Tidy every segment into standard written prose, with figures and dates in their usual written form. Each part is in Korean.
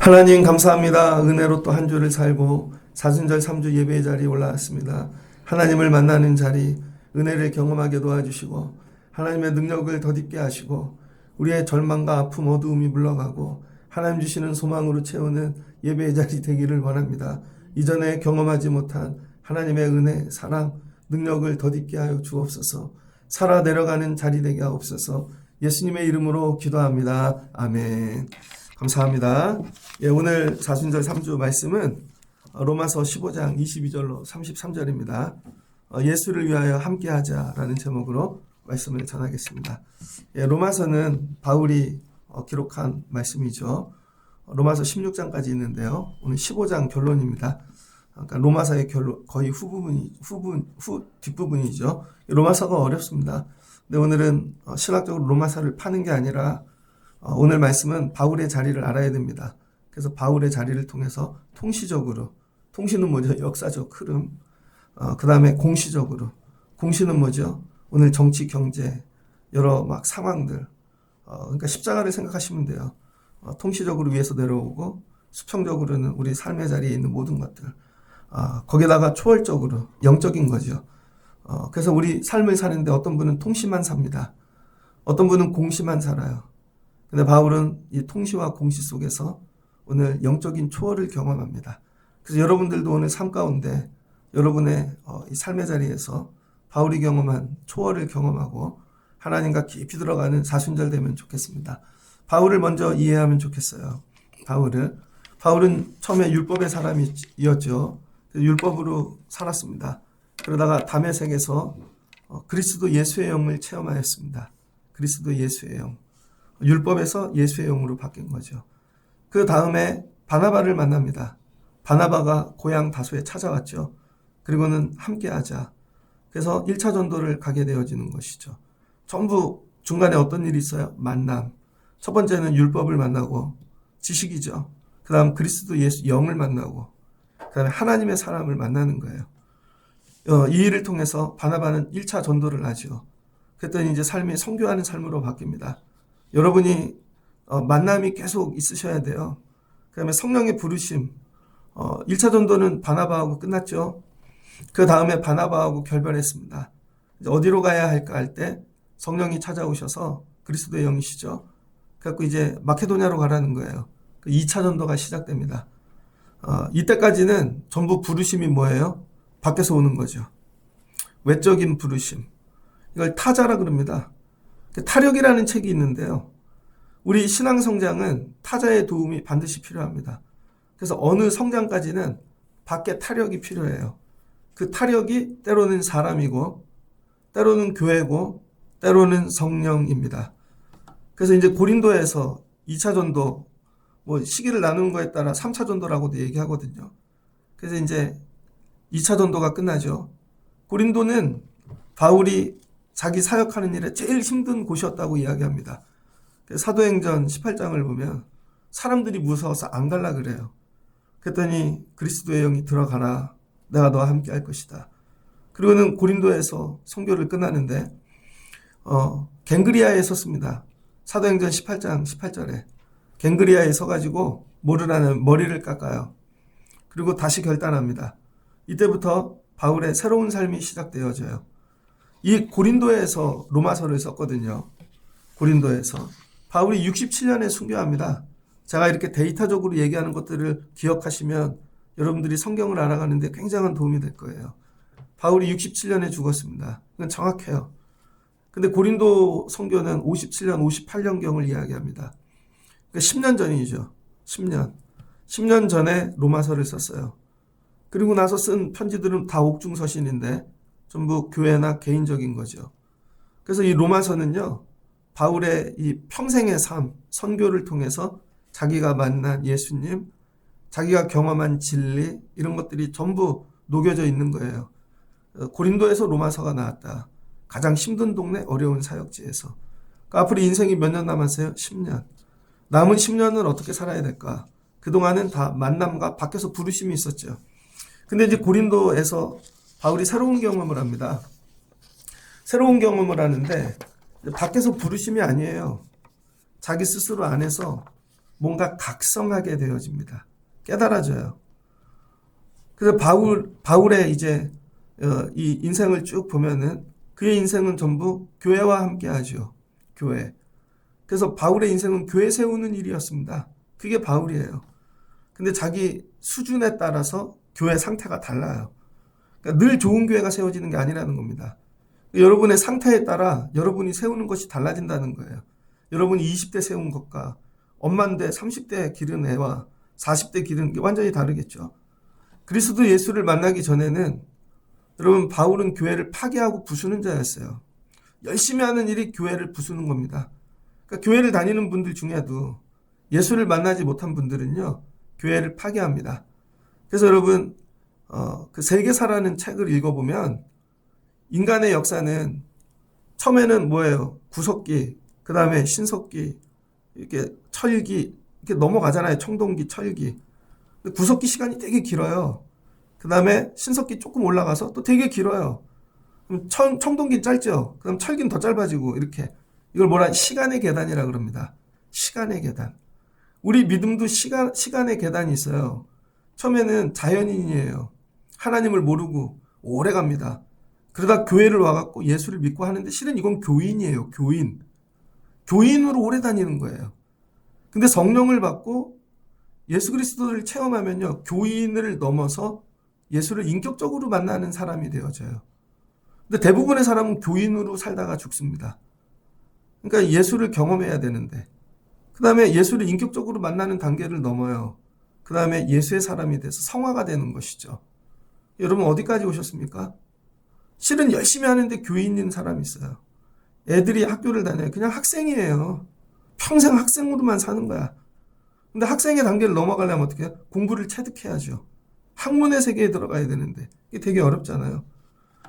하나님 감사합니다. 은혜로 또 한 주를 살고 사순절 3주 예배의 자리에 올라왔습니다. 하나님을 만나는 자리, 은혜를 경험하게 도와주시고 하나님의 능력을 덧입게 하시고 우리의 절망과 아픔, 어두움이 물러가고 하나님 주시는 소망으로 채우는 예배의 자리 되기를 원합니다. 이전에 경험하지 못한 하나님의 은혜, 사랑, 능력을 덧입게 하여 주옵소서. 살아 내려가는 자리 되게 하옵소서. 예수님의 이름으로 기도합니다. 아멘. 감사합니다. 오늘 사순절 3주 말씀은 로마서 15장 22절로 33절입니다. 예수를 위하여 함께하자라는 제목으로 말씀을 전하겠습니다. 로마서는 바울이 기록한 말씀이죠. 로마서 16장까지 있는데요. 오늘 15장 결론입니다. 그러니까 로마서의 결론, 거의 뒷부분이죠. 로마서가 어렵습니다. 근데 오늘은 신학적으로 로마서를 파는 게 아니라 오늘 말씀은 바울의 자리를 알아야 됩니다. 그래서 바울의 자리를 통해서 통시적으로, 통시는 뭐죠? 역사적 흐름. 그 다음에 공시적으로. 공시는 뭐죠? 오늘 정치, 경제, 여러 막 상황들. 그러니까 십자가를 생각하시면 돼요. 통시적으로 위에서 내려오고, 수평적으로는 우리 삶의 자리에 있는 모든 것들. 거기다가 초월적으로, 영적인 거죠. 그래서 우리 삶을 사는데 어떤 분은 통시만 삽니다. 어떤 분은 공시만 살아요. 근데 바울은 이 통시와 공시 속에서 오늘 영적인 초월을 경험합니다. 그래서 여러분들도 오늘 삶 가운데 여러분의 이 삶의 자리에서 바울이 경험한 초월을 경험하고 하나님과 깊이 들어가는 사순절 되면 좋겠습니다. 바울을 먼저 이해하면 좋겠어요. 바울은 처음에 율법의 사람이었죠. 율법으로 살았습니다. 그러다가 다메섹에서 그리스도 예수의 영을 체험하였습니다. 그리스도 예수의 영. 율법에서 예수의 영으로 바뀐 거죠. 그 다음에 바나바를 만납니다. 바나바가 고향 다소에 찾아왔죠. 그리고는 함께하자. 그래서 1차 전도를 가게 되어지는 것이죠. 전부 중간에 어떤 일이 있어요? 만남. 첫 번째는 율법을 만나고 지식이죠. 그 다음 그리스도 예수 영을 만나고 그 다음에 하나님의 사람을 만나는 거예요. 이 일을 통해서 바나바는 1차 전도를 하죠. 그랬더니 이제 삶이 선교하는 삶으로 바뀝니다. 여러분이 만남이 계속 있으셔야 돼요. 그 다음에 성령의 부르심. 1차 전도는 바나바하고 끝났죠. 그 다음에 바나바하고 결별했습니다. 이제 어디로 가야 할까 할 때 성령이 찾아오셔서 그리스도의 영이시죠. 그래서 이제 마케도냐로 가라는 거예요. 2차 전도가 시작됩니다. 이때까지는 전부 부르심이 뭐예요? 밖에서 오는 거죠. 외적인 부르심. 이걸 타자라 그럽니다. 타력이라는 책이 있는데요. 우리 신앙 성장은 타자의 도움이 반드시 필요합니다. 그래서 어느 성장까지는 밖에 타력이 필요해요. 그 타력이 때로는 사람이고, 때로는 교회고, 때로는 성령입니다. 그래서 이제 고린도에서 2차 전도, 시기를 나누는 거에 따라 3차 전도라고도 얘기하거든요. 그래서 이제 2차 전도가 끝나죠. 고린도는 바울이 자기 사역하는 일에 제일 힘든 곳이었다고 이야기합니다. 사도행전 18장을 보면 사람들이 무서워서 안 갈라 그래요. 그랬더니 그리스도의 영이 들어가라. 내가 너와 함께 할 것이다. 그리고는 고린도에서 선교를 끝나는데 갱그리아에 섰습니다. 사도행전 18장 18절에 갱그리아에 서가지고 모르라는 머리를 깎아요. 그리고 다시 결단합니다. 이때부터 바울의 새로운 삶이 시작되어져요. 이 고린도에서 로마서를 썼거든요. 고린도에서. 바울이 67년에 순교합니다. 제가 이렇게 데이터적으로 얘기하는 것들을 기억하시면 여러분들이 성경을 알아가는데 굉장한 도움이 될 거예요. 바울이 67년에 죽었습니다. 이건 정확해요. 근데 고린도 선교는 57년, 58년경을 이야기합니다. 그러니까 10년 전이죠. 10년 전에 로마서를 썼어요. 그리고 나서 쓴 편지들은 다 옥중서신인데 전부 교회나 개인적인 거죠. 그래서 이 로마서는요, 바울의 이 평생의 삶, 선교를 통해서 자기가 만난 예수님, 자기가 경험한 진리, 이런 것들이 전부 녹여져 있는 거예요. 고린도에서 로마서가 나왔다. 가장 힘든 동네, 어려운 사역지에서. 그러니까 앞으로 인생이 몇 년 남았어요? 10년. 남은 10년은 어떻게 살아야 될까? 그동안은 다 만남과 밖에서 부르심이 있었죠. 근데 이제 고린도에서 바울이 새로운 경험을 합니다. 새로운 경험을 하는데 밖에서 부르심이 아니에요. 자기 스스로 안에서 뭔가 각성하게 되어집니다. 깨달아져요. 그래서 바울의 이제 이 인생을 쭉 보면은 그의 인생은 전부 교회와 함께 하죠. 교회. 그래서 바울의 인생은 교회 세우는 일이었습니다. 그게 바울이에요. 근데 자기 수준에 따라서 교회 상태가 달라요. 그러니까 늘 좋은 교회가 세워지는 게 아니라는 겁니다. 여러분의 상태에 따라 여러분이 세우는 것이 달라진다는 거예요. 여러분이 20대 세운 것과 엄마인데 30대 기른 애와 40대 기른 게 완전히 다르겠죠. 그리스도 예수를 만나기 전에는 여러분 바울은 교회를 파괴하고 부수는 자였어요. 열심히 하는 일이 교회를 부수는 겁니다. 그러니까 교회를 다니는 분들 중에도 예수를 만나지 못한 분들은요, 교회를 파괴합니다. 그래서 여러분, 그 세계사라는 책을 읽어보면 인간의 역사는 처음에는 뭐예요? 구석기, 그 다음에 신석기, 이렇게 철기, 이렇게 넘어가잖아요. 청동기, 철기. 근데 구석기 시간이 되게 길어요. 그 다음에 신석기 조금 올라가서 또 되게 길어요. 그럼 청동기 짧죠? 그럼 철기는 더 짧아지고, 이렇게. 이걸 뭐라, 시간의 계단이라 그럽니다. 시간의 계단. 우리 믿음도 시간의 계단이 있어요. 처음에는 자연인이에요. 하나님을 모르고 오래 갑니다. 그러다 교회를 와갖고 예수를 믿고 하는데 실은 이건 교인이에요. 교인. 교인으로 오래 다니는 거예요. 근데 성령을 받고 예수 그리스도를 체험하면요, 교인을 넘어서 예수를 인격적으로 만나는 사람이 되어져요. 근데 대부분의 사람은 교인으로 살다가 죽습니다. 그러니까 예수를 경험해야 되는데, 그 다음에 예수를 인격적으로 만나는 단계를 넘어요. 그 다음에 예수의 사람이 돼서 성화가 되는 것이죠. 여러분 어디까지 오셨습니까? 실은 열심히 하는데 교인인 사람이 있어요. 애들이 학교를 다녀요. 그냥 학생이에요. 평생 학생으로만 사는 거야. 근데 학생의 단계를 넘어가려면 어떻게 해요? 공부를 체득해야죠. 학문의 세계에 들어가야 되는데 이게 되게 어렵잖아요.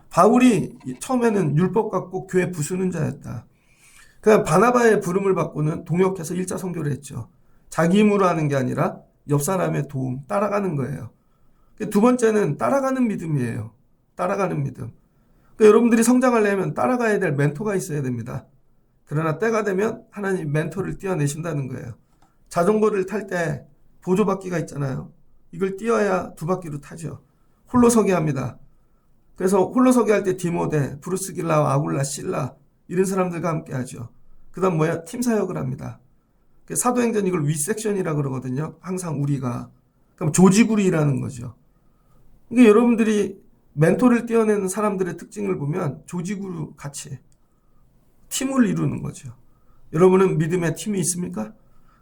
바울이 처음에는 율법 갖고 교회 부수는 자였다. 그냥 바나바의 부름을 받고는 동역해서 일자 선교를 했죠. 자기 힘으로 하는 게 아니라 옆 사람의 도움, 따라가는 거예요. 두 번째는 따라가는 믿음이에요. 따라가는 믿음. 그러니까 여러분들이 성장하려면 따라가야 될 멘토가 있어야 됩니다. 그러나 때가 되면 하나님 멘토를 띄워내신다는 거예요. 자전거를 탈 때 보조바퀴가 있잖아요. 이걸 띄워야 두 바퀴로 타죠. 홀로서기 합니다. 그래서 홀로서기 할 때 디모데, 브루스 길라와 아굴라, 실라 이런 사람들과 함께 하죠. 그 다음 뭐야? 팀 사역을 합니다. 사도행전 이걸 위섹션이라 그러거든요. 항상 우리가. 그럼 조직으로 일하는 거죠. 그러니까 여러분들이 멘토를 띄워내는 사람들의 특징을 보면 조직으로 같이 팀을 이루는 거죠. 여러분은 믿음의 팀이 있습니까?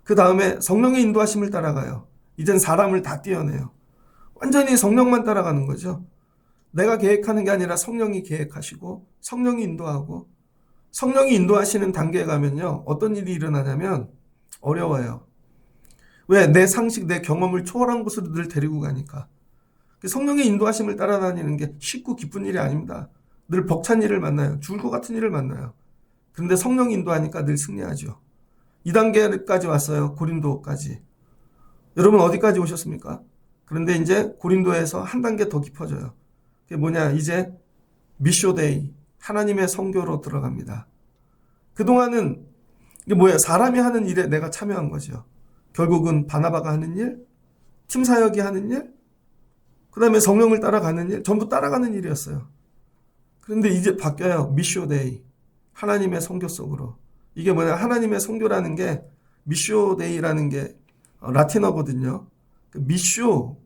그 다음에 성령의 인도하심을 따라가요. 이젠 사람을 다 띄워내요. 완전히 성령만 따라가는 거죠. 내가 계획하는 게 아니라 성령이 계획하시고 성령이 인도하고, 성령이 인도하시는 단계에 가면요, 어떤 일이 일어나냐면 어려워요. 왜? 내 상식, 내 경험을 초월한 곳으로 늘 데리고 가니까. 성령의 인도하심을 따라다니는 게 쉽고 기쁜 일이 아닙니다. 늘 벅찬 일을 만나요. 죽을 것 같은 일을 만나요. 그런데 성령이 인도하니까 늘 승리하죠. 이 단계까지 왔어요. 고린도까지. 여러분 어디까지 오셨습니까? 그런데 이제 고린도에서 한 단계 더 깊어져요. 그게 뭐냐? 이제 미쇼데이, 하나님의 선교로 들어갑니다. 그동안은 이게 뭐예요? 사람이 하는 일에 내가 참여한 거죠. 결국은 바나바가 하는 일, 팀 사역이 하는 일, 그 다음에 성령을 따라가는 일, 전부 따라가는 일이었어요. 그런데 이제 바뀌어요. 미쇼데이, 하나님의 선교 속으로. 이게 뭐냐? 하나님의 선교라는 게, 미쇼데이라는 게 라틴어거든요. 미쇼,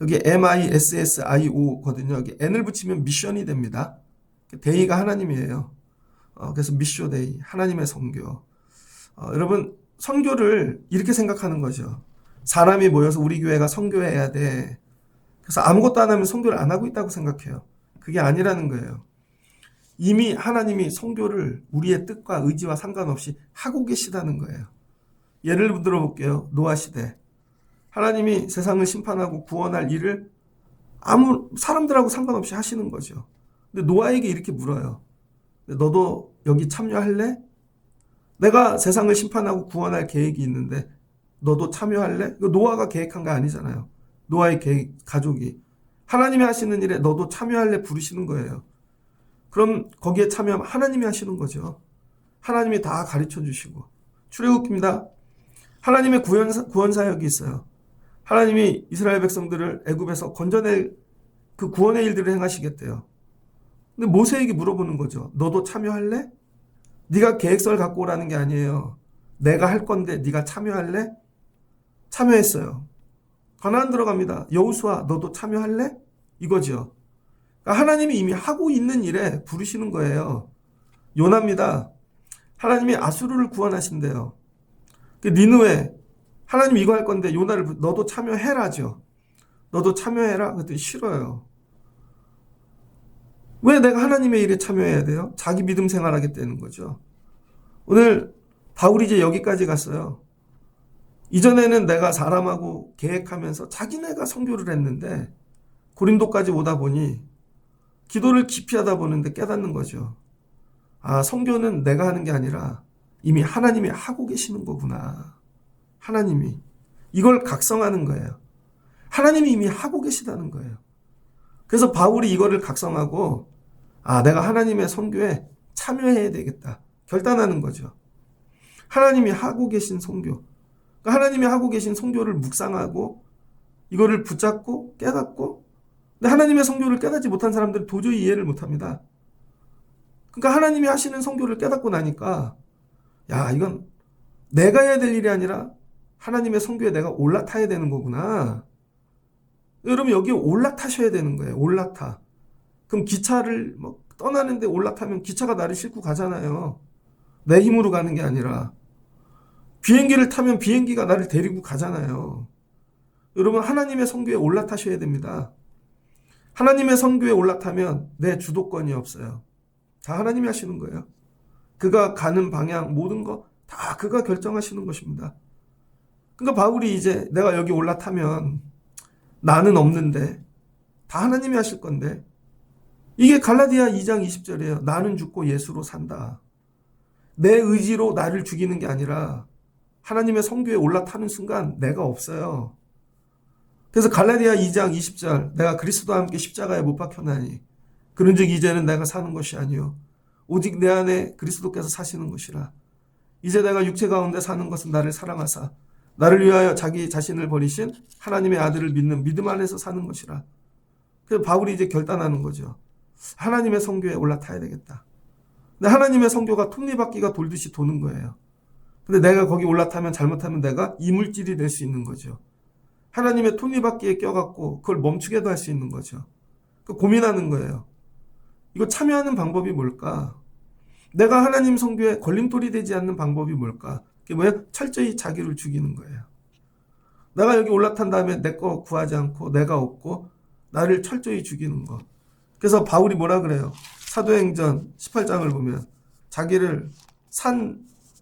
여기 MISSIO거든요. 여기 N을 붙이면 미션이 됩니다. 데이가 하나님이에요. 그래서 미쇼데이, 하나님의 선교. 여러분, 선교를 이렇게 생각하는 거죠. 사람이 모여서 우리 교회가 선교해야 돼. 그래서 아무것도 안 하면 선교를 안 하고 있다고 생각해요. 그게 아니라는 거예요. 이미 하나님이 선교를 우리의 뜻과 의지와 상관없이 하고 계시다는 거예요. 예를 들어 볼게요. 노아 시대. 하나님이 세상을 심판하고 구원할 일을 아무 사람들하고 상관없이 하시는 거죠. 근데 노아에게 이렇게 물어요. 너도 여기 참여할래? 내가 세상을 심판하고 구원할 계획이 있는데 너도 참여할래? 이거 노아가 계획한 거 아니잖아요. 노아의 계획, 가족이. 하나님이 하시는 일에 너도 참여할래 부르시는 거예요. 그럼 거기에 참여하면 하나님이 하시는 거죠. 하나님이 다 가르쳐 주시고. 출애굽기입니다. 하나님의 구원 사역이 있어요. 하나님이 이스라엘 백성들을 애굽에서 건져낼 그 구원의 일들을 행하시겠대요. 근데 모세에게 물어보는 거죠. 너도 참여할래? 네가 계획서를 갖고 오라는 게 아니에요. 내가 할 건데 네가 참여할래? 참여했어요. 가나안 들어갑니다. 여호수아 너도 참여할래? 이거죠. 그러니까 하나님이 이미 하고 있는 일에 부르시는 거예요. 요나입니다. 하나님이 아수르를 구원하신대요. 니느웨 하나님 이거 할 건데 요나를 너도 참여해라죠. 너도 참여해라? 그랬더니 싫어요. 왜 내가 하나님의 일에 참여해야 돼요? 자기 믿음 생활하겠다는 거죠. 오늘 바울이 이제 여기까지 갔어요. 이전에는 내가 사람하고 계획하면서 자기네가 선교를 했는데 고린도까지 오다 보니 기도를 깊이 하다 보는데 깨닫는 거죠. 아, 선교는 내가 하는 게 아니라 이미 하나님이 하고 계시는 거구나. 하나님이. 이걸 각성하는 거예요. 하나님이 이미 하고 계시다는 거예요. 그래서 바울이 이거를 각성하고 아, 내가 하나님의 선교에 참여해야 되겠다. 결단하는 거죠. 하나님이 하고 계신 선교. 그러니까 하나님이 하고 계신 선교를 묵상하고 이거를 붙잡고 깨닫고 근데 하나님의 선교를 깨닫지 못한 사람들은 도저히 이해를 못합니다. 그러니까 하나님이 하시는 선교를 깨닫고 나니까 야, 이건 내가 해야 될 일이 아니라 하나님의 선교에 내가 올라타야 되는 거구나. 여러분 여기 올라타셔야 되는 거예요. 올라타. 그럼 기차를 떠나는데 올라타면 기차가 나를 싣고 가잖아요. 내 힘으로 가는 게 아니라 비행기를 타면 비행기가 나를 데리고 가잖아요. 여러분 하나님의 선교에 올라타셔야 됩니다. 하나님의 선교에 올라타면 내 주도권이 없어요. 다 하나님이 하시는 거예요. 그가 가는 방향 모든 거 다 그가 결정하시는 것입니다. 그러니까 바울이 이제 내가 여기 올라타면 나는 없는데 다 하나님이 하실 건데 이게 갈라디아 2장 20절이에요. 나는 죽고 예수로 산다. 내 의지로 나를 죽이는 게 아니라 하나님의 선교에 올라타는 순간 내가 없어요. 그래서 갈라디아 2장 20절 내가 그리스도와 함께 십자가에 못 박혀나니 그런즉 이제는 내가 사는 것이 아니요 오직 내 안에 그리스도께서 사시는 것이라. 이제 내가 육체 가운데 사는 것은 나를 사랑하사 나를 위하여 자기 자신을 버리신 하나님의 아들을 믿는 믿음 안에서 사는 것이라. 그래서 바울이 이제 결단하는 거죠. 하나님의 선교에 올라타야 되겠다. 근데 하나님의 선교가 톱니바퀴가 돌듯이 도는 거예요. 근데 내가 거기 올라타면 잘못하면 내가 이물질이 될 수 있는 거죠. 하나님의 톱니바퀴에 껴갖고 그걸 멈추게도 할 수 있는 거죠. 고민하는 거예요. 이거 참여하는 방법이 뭘까? 내가 하나님 선교에 걸림돌이 되지 않는 방법이 뭘까? 그게 뭐예요? 철저히 자기를 죽이는 거예요. 내가 여기 올라탄 다음에 내 거 구하지 않고 내가 얻고 나를 철저히 죽이는 거. 그래서 바울이 뭐라 그래요? 사도행전 18장을 보면 자기를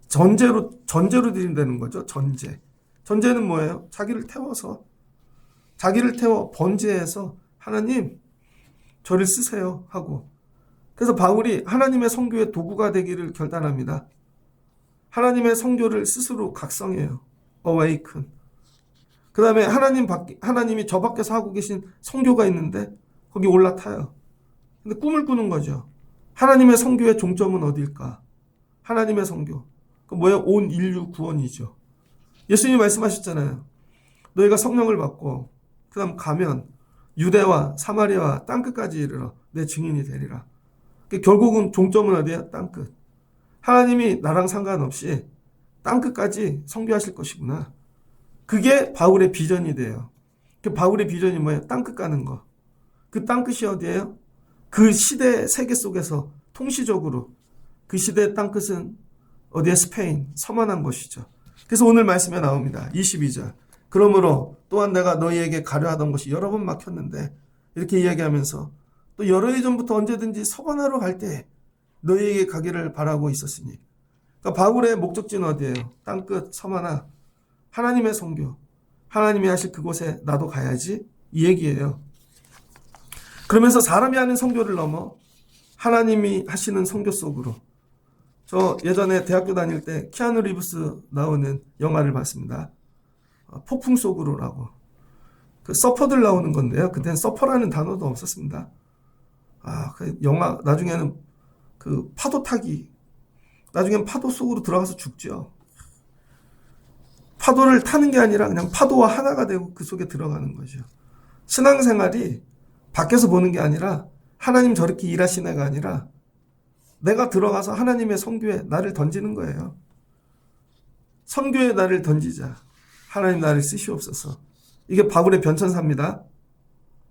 전제로 드린다는 거죠. 전제는 뭐예요? 자기를 태워 번제해서 하나님 저를 쓰세요 하고. 그래서 바울이 하나님의 선교의 도구가 되기를 결단합니다. 하나님의 선교를 스스로 각성해요. awaken. 그 다음에 하나님이 저 밖에서 하고 계신 선교가 있는데 거기 올라타요. 근데 꿈을 꾸는 거죠. 하나님의 선교의 종점은 어딜까? 하나님의 선교. 그 뭐예요? 온 인류 구원이죠. 예수님이 말씀하셨잖아요. 너희가 성령을 받고 그 다음 가면 유대와 사마리아와 땅끝까지 이르러 내 증인이 되리라. 결국은 종점은 어디야? 땅끝. 하나님이 나랑 상관없이 땅끝까지 선교하실 것이구나. 그게 바울의 비전이 돼요. 그 바울의 비전이 뭐예요? 땅끝 가는 거. 그 땅끝이 어디예요? 그 시대 세계 속에서 통시적으로 그 시대의 땅끝은 어디에? 스페인, 서만한 곳이죠. 그래서 오늘 말씀에 나옵니다. 22절. 그러므로 또한 내가 너희에게 가려 하던 것이 여러 번 막혔는데 이렇게 이야기하면서 또 여러 해 전부터 언제든지 서반하러 갈 때 너희에게 가기를 바라고 있었으니. 그러니까 바울의 목적지는 어디예요? 땅끝, 서만하. 하나님의 선교. 하나님이 하실 그곳에 나도 가야지. 이 얘기예요. 그러면서 사람이 하는 선교를 넘어 하나님이 하시는 선교 속으로. 저 예전에 대학교 다닐 때 키아누 리브스 나오는 영화를 봤습니다. 폭풍 속으로라고. 그 서퍼들 나오는 건데요. 그때는 서퍼라는 단어도 없었습니다. 그 영화 나중에는 그 파도 타기. 나중엔 파도 속으로 들어가서 죽죠. 파도를 타는 게 아니라 그냥 파도와 하나가 되고 그 속에 들어가는 거죠. 신앙생활이 밖에서 보는 게 아니라 하나님 저렇게 일하시네가 아니라 내가 들어가서 하나님의 선교에 나를 던지는 거예요. 선교에 나를 던지자. 하나님 나를 쓰시옵소서. 이게 바울의 변천사입니다.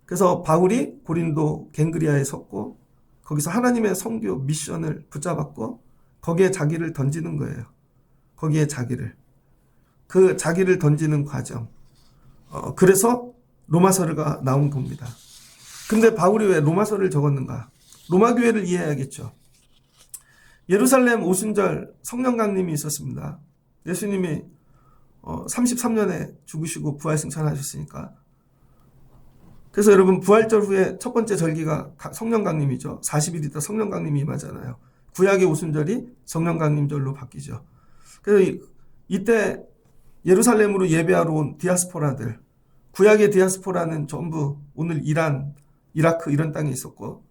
그래서 바울이 고린도 갱그리아에 섰고 거기서 하나님의 선교 미션을 붙잡았고 거기에 자기를 던지는 거예요. 거기에 자기를. 그 자기를 던지는 과정. 그래서 로마서가 나온 겁니다. 근데 바울이 왜 로마서를 적었는가? 로마 교회를 이해해야겠죠. 예루살렘 오순절 성령 강림이 있었습니다. 예수님이 33년에 죽으시고 부활 승천하셨으니까. 그래서 여러분 부활절 후에 첫 번째 절기가 성령 강림이죠. 40일 있다 성령 강림이 임하잖아요. 구약의 오순절이 성령 강림절로 바뀌죠. 그래서 이때 예루살렘으로 예배하러 온 디아스포라들, 구약의 디아스포라는 전부 오늘 이란, 이라크 이런 땅에 있었고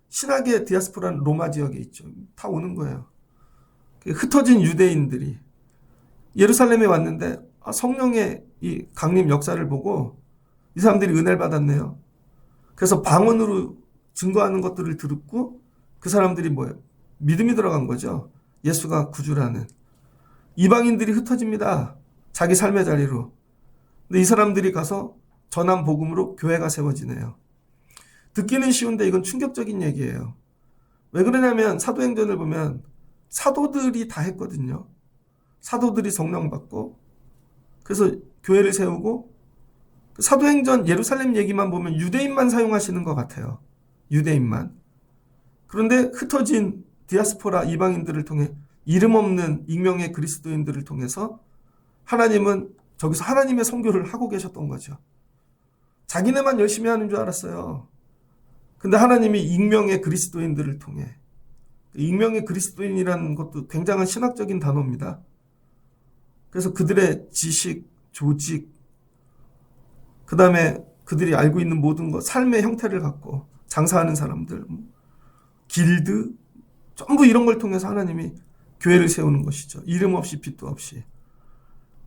신학의 디아스포라는 로마 지역에 있죠. 다 오는 거예요. 흩어진 유대인들이 예루살렘에 왔는데 성령의 이 강림 역사를 보고 이 사람들이 은혜를 받았네요. 그래서 방언으로 증거하는 것들을 듣고 그 사람들이 뭐예요? 믿음이 들어간 거죠. 예수가 구주라는. 이방인들이 흩어집니다. 자기 삶의 자리로. 근데 이 사람들이 가서 전한 복음으로 교회가 세워지네요. 듣기는 쉬운데 이건 충격적인 얘기예요. 왜 그러냐면 사도행전을 보면 사도들이 다 했거든요. 사도들이 성령 받고 그래서 교회를 세우고 사도행전 예루살렘 얘기만 보면 유대인만 사용하시는 것 같아요. 유대인만. 그런데 흩어진 디아스포라 이방인들을 통해 이름 없는 익명의 그리스도인들을 통해서 하나님은 저기서 하나님의 선교를 하고 계셨던 거죠. 자기네만 열심히 하는 줄 알았어요. 근데 하나님이 익명의 그리스도인들을 통해, 익명의 그리스도인이라는 것도 굉장한 신학적인 단어입니다. 그래서 그들의 지식, 조직, 그 다음에 그들이 알고 있는 모든 것, 삶의 형태를 갖고 장사하는 사람들, 길드, 전부 이런 걸 통해서 하나님이 교회를 세우는 것이죠. 이름 없이 빛도 없이.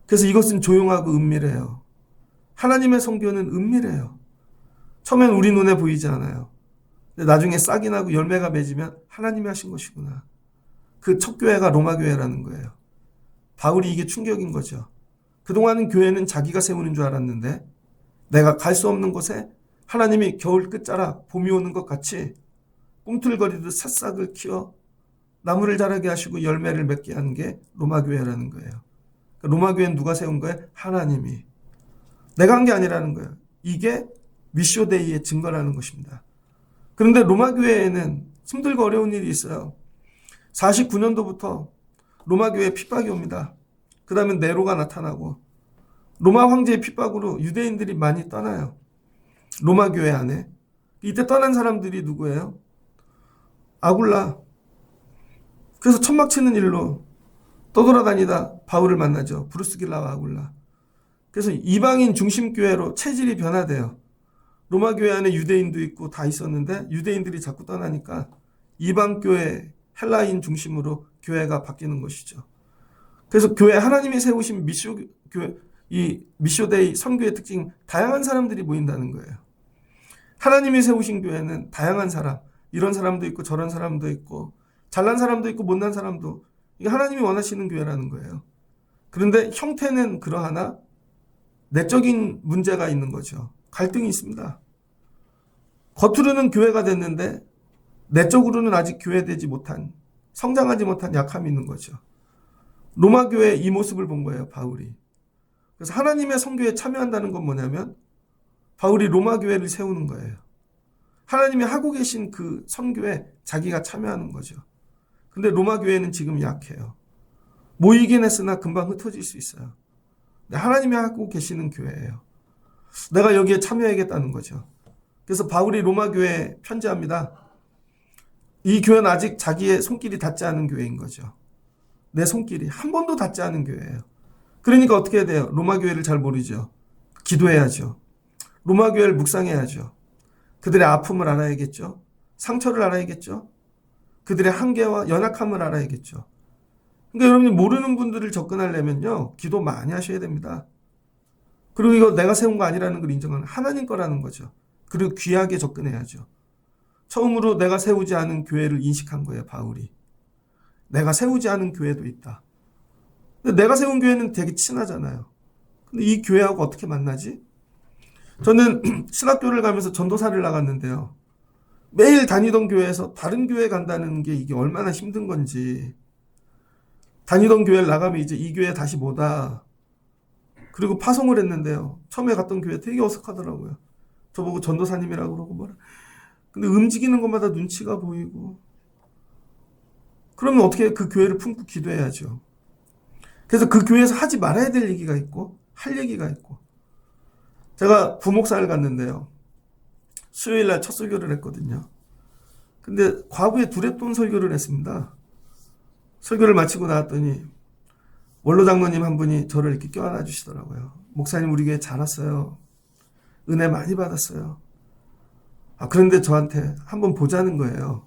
그래서 이것은 조용하고 은밀해요. 하나님의 선교는 은밀해요. 처음엔 우리 눈에 보이지 않아요. 근데 나중에 싹이 나고 열매가 맺으면 하나님이 하신 것이구나. 그 첫 교회가 로마 교회라는 거예요. 바울이 이게 충격인 거죠. 그동안은 교회는 자기가 세우는 줄 알았는데 내가 갈 수 없는 곳에 하나님이 겨울 끝자락 봄이 오는 것 같이 꿈틀거리듯 새싹을 키워 나무를 자라게 하시고 열매를 맺게 하는 게 로마 교회라는 거예요. 로마 교회는 누가 세운 거예요? 하나님이. 내가 한 게 아니라는 거예요. 이게 미쇼데이의 증거라는 것입니다. 그런데 로마 교회에는 힘들고 어려운 일이 있어요. 49년도부터 로마 교회에 핍박이 옵니다. 그 다음에 네로가 나타나고 로마 황제의 핍박으로 유대인들이 많이 떠나요. 로마 교회 안에. 이때 떠난 사람들이 누구예요? 아굴라. 그래서 천막 치는 일로 떠돌아다니다 바울을 만나죠. 브루스길라와 아굴라. 그래서 이방인 중심 교회로 체질이 변화돼요. 로마 교회 안에 유대인도 있고 다 있었는데 유대인들이 자꾸 떠나니까 이방 교회, 헬라인 중심으로 교회가 바뀌는 것이죠. 그래서 교회 하나님이 세우신 이 미쇼데이 선교의 특징, 다양한 사람들이 모인다는 거예요. 하나님이 세우신 교회는 다양한 사람, 이런 사람도 있고 저런 사람도 있고 잘난 사람도 있고 못난 사람도, 이게 하나님이 원하시는 교회라는 거예요. 그런데 형태는 그러하나 내적인 문제가 있는 거죠. 갈등이 있습니다. 겉으로는 교회가 됐는데 내적으로는 아직 교회되지 못한, 성장하지 못한 약함이 있는 거죠. 로마 교회의 이 모습을 본 거예요, 바울이. 그래서 하나님의 선교에 참여한다는 건 뭐냐면 바울이 로마 교회를 세우는 거예요. 하나님이 하고 계신 그 선교에 자기가 참여하는 거죠. 근데 로마 교회는 지금 약해요. 모이긴 했으나 금방 흩어질 수 있어요. 하나님이 하고 계시는 교회예요. 내가 여기에 참여해야겠다는 거죠. 그래서 바울이 로마 교회에 편지합니다. 이 교회는 아직 자기의 손길이 닿지 않은 교회인 거죠. 내 손길이 한 번도 닿지 않은 교회예요. 그러니까 어떻게 해야 돼요? 로마 교회를 잘 모르죠. 기도해야죠. 로마 교회를 묵상해야죠. 그들의 아픔을 알아야겠죠. 상처를 알아야겠죠. 그들의 한계와 연약함을 알아야겠죠. 그러니까 여러분이 모르는 분들을 접근하려면요, 기도 많이 하셔야 됩니다. 그리고 이거 내가 세운 거 아니라는 걸 인정하는 하나님 거라는 거죠. 그리고 귀하게 접근해야죠. 처음으로 내가 세우지 않은 교회를 인식한 거예요, 바울이. 내가 세우지 않은 교회도 있다. 근데 내가 세운 교회는 되게 친하잖아요. 근데 이 교회하고 어떻게 만나지? 저는 신학교를 가면서 전도사를 나갔는데요. 매일 다니던 교회에서 다른 교회 간다는 게 이게 얼마나 힘든 건지. 다니던 교회를 나가면 이제 이 교회 다시 뭐다. 그리고 파송을 했는데요. 처음에 갔던 교회 되게 어색하더라고요. 저보고 전도사님이라고 그러고 뭐라. 근데 움직이는 것마다 눈치가 보이고. 그러면 어떻게 그 교회를 품고 기도해야죠. 그래서 그 교회에서 하지 말아야 될 얘기가 있고 할 얘기가 있고. 제가 부목사를 갔는데요. 수요일날 첫 설교를 했거든요. 근데 과부에 두레돈 설교를 했습니다. 설교를 마치고 나왔더니 원로 장로님 한 분이 저를 이렇게 껴안아 주시더라고요. 목사님 우리 교회 잘 왔어요. 은혜 많이 받았어요. 그런데 저한테 한번 보자는 거예요.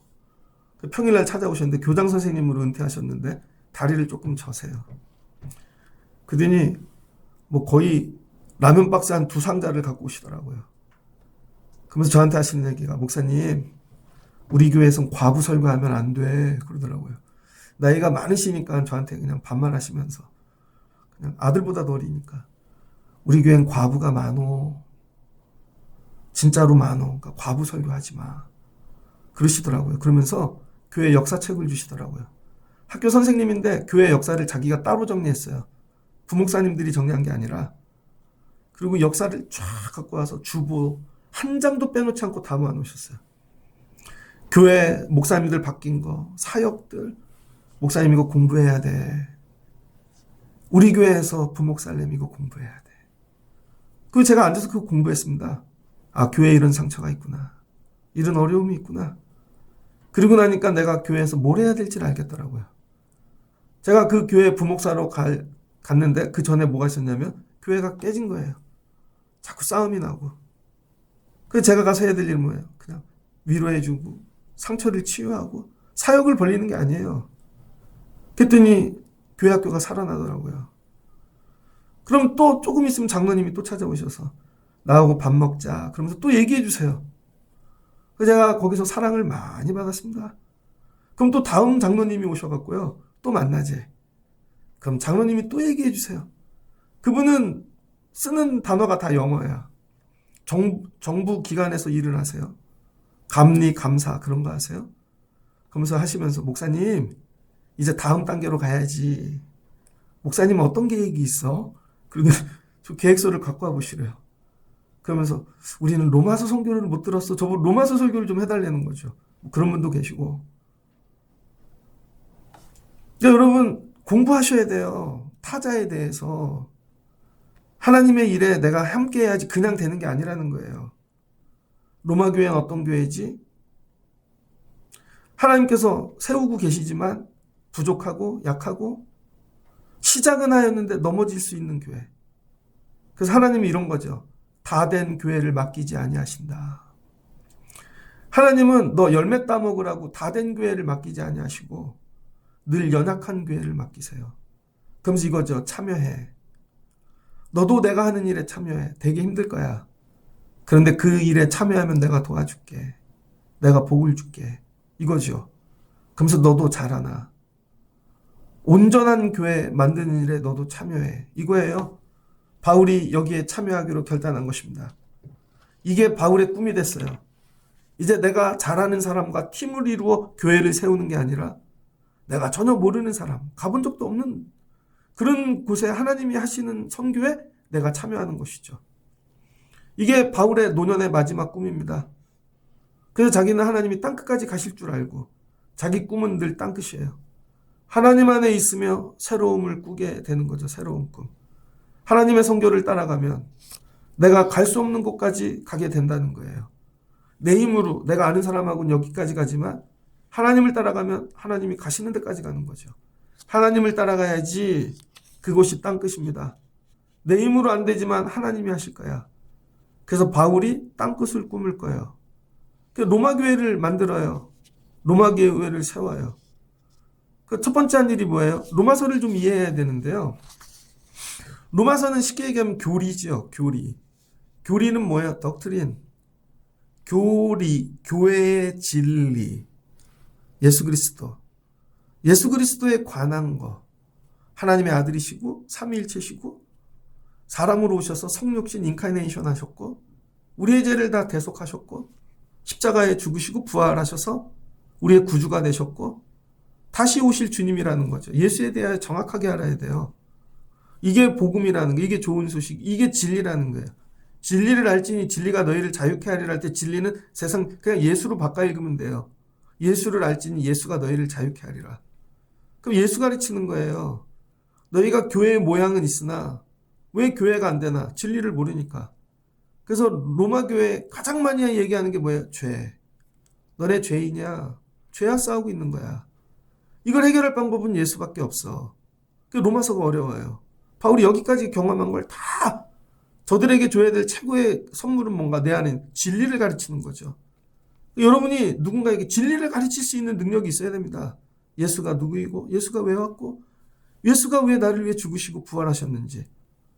평일날 찾아오셨는데 교장 선생님으로 은퇴하셨는데 다리를 조금 져세요. 그러더니 뭐 거의 라면 박스 한 2상자를 갖고 오시더라고요. 그러면서 저한테 하시는 얘기가 목사님 우리 교회에선 과부 설교하면 안 돼 그러더라고요. 나이가 많으시니까 저한테 그냥 반말하시면서 그냥 아들보다 어리니까 우리 교회는 과부가 많어. 진짜로 많어. 그러니까 과부 설교하지 마. 그러시더라고요. 그러면서 교회 역사책을 주시더라고요. 학교 선생님인데 교회 역사를 자기가 따로 정리했어요. 부목사님들이 정리한 게 아니라. 그리고 역사를 쫙 갖고 와서 주보 한 장도 빼놓지 않고 다 모아놓으셨어요. 교회 목사님들 바뀐 거, 사역들, 목사님 이거 공부해야 돼. 우리 교회에서 부목사님 이거 공부해야 돼. 그리고 제가 앉아서 그거 공부했습니다. 교회에 이런 상처가 있구나. 이런 어려움이 있구나. 그리고 나니까 내가 교회에서 뭘 해야 될지를 알겠더라고요. 제가 그 교회 부목사로 갔는데 그 전에 뭐가 있었냐면 교회가 깨진 거예요. 자꾸 싸움이 나고. 그래서 제가 가서 해야 될 일은 뭐예요? 그냥 위로해주고 상처를 치유하고 사역을 벌리는 게 아니에요. 그랬더니 교회 학교가 살아나더라고요. 그럼 또 조금 있으면 장로님이 또 찾아오셔서 나하고 밥 먹자. 그러면서 또 얘기해 주세요. 그래서 제가 거기서 사랑을 많이 받았습니다. 그럼 또 다음 장로님이 오셔갖고요. 또 만나재. 그럼 장로님이 또 얘기해 주세요. 그분은 쓰는 단어가 다 영어야. 정부 기관에서 일을 하세요. 감리, 감사 그런 거 하세요. 그러면서 하시면서 목사님 이제 다음 단계로 가야지. 목사님은 어떤 계획이 있어? 그러면 저 계획서를 갖고 와 보시래요. 그러면서 우리는 로마서 설교를 못 들었어. 저보고 로마서 설교를 좀 해달라는 거죠. 그런 분도 계시고. 여러분 공부하셔야 돼요. 타자에 대해서. 하나님의 일에 내가 함께 해야지 그냥 되는 게 아니라는 거예요. 로마 교회는 어떤 교회지? 하나님께서 세우고 계시지만 부족하고 약하고 시작은 하였는데 넘어질 수 있는 교회. 그래서 하나님이 이런 거죠. 다 된 교회를 맡기지 아니하신다. 하나님은 너 열매 따먹으라고 다 된 교회를 맡기지 아니하시고 늘 연약한 교회를 맡기세요. 그러면서 이거죠. 참여해. 너도 내가 하는 일에 참여해. 되게 힘들 거야. 그런데 그 일에 참여하면 내가 도와줄게. 내가 복을 줄게. 이거죠. 그러면서 너도 잘하나. 온전한 교회 만드는 일에 너도 참여해. 이거예요. 바울이 여기에 참여하기로 결단한 것입니다. 이게 바울의 꿈이 됐어요. 이제 내가 잘하는 사람과 팀을 이루어 교회를 세우는 게 아니라 내가 전혀 모르는 사람, 가본 적도 없는 그런 곳에 하나님이 하시는 선교에 내가 참여하는 것이죠. 이게 바울의 노년의 마지막 꿈입니다. 그래서 자기는 하나님이 땅끝까지 가실 줄 알고 자기 꿈은 늘 땅끝이에요. 하나님 안에 있으며 새로움을 꾸게 되는 거죠. 새로운 꿈. 하나님의 선교를 따라가면 내가 갈 수 없는 곳까지 가게 된다는 거예요. 내 힘으로 내가 아는 사람하고는 여기까지 가지만 하나님을 따라가면 하나님이 가시는 데까지 가는 거죠. 하나님을 따라가야지 그곳이 땅끝입니다. 내 힘으로 안 되지만 하나님이 하실 거야. 그래서 바울이 땅끝을 꾸밀 거예요. 로마 교회를 만들어요. 로마 교회를 세워요. 그 첫 번째 한 일이 뭐예요? 로마서를 좀 이해해야 되는데요. 로마서는 쉽게 얘기하면 교리죠. 교리. 교리는 뭐예요? 덕트린. 교리, 교회의 진리. 예수 그리스도. 예수 그리스도에 관한 거. 하나님의 아들이시고 삼위일체시고 사람으로 오셔서 성육신 인카네이션 하셨고 우리의 죄를 다 대속하셨고 십자가에 죽으시고 부활하셔서 우리의 구주가 되셨고 다시 오실 주님이라는 거죠. 예수에 대하여 정확하게 알아야 돼요. 이게 복음이라는 거, 이게 좋은 소식, 이게 진리라는 거예요. 진리를 알지니 진리가 너희를 자유케 하리라 할 때 진리는 세상 그냥 예수로 바꿔 읽으면 돼요. 예수를 알지니 예수가 너희를 자유케 하리라. 그럼 예수 가르치는 거예요. 너희가 교회의 모양은 있으나 왜 교회가 안 되나? 진리를 모르니까. 그래서 로마 교회 가장 많이 얘기하는 게 뭐예요? 죄. 너네 죄이냐? 죄와 싸우고 있는 거야. 이걸 해결할 방법은 예수밖에 없어. 그 로마서가 어려워요. 바울이 여기까지 경험한 걸 다 저들에게 줘야 될 최고의 선물은 뭔가 내 안에 진리를 가르치는 거죠. 여러분이 누군가에게 진리를 가르칠 수 있는 능력이 있어야 됩니다. 예수가 누구이고 예수가 왜 왔고 예수가 왜 나를 위해 죽으시고 부활하셨는지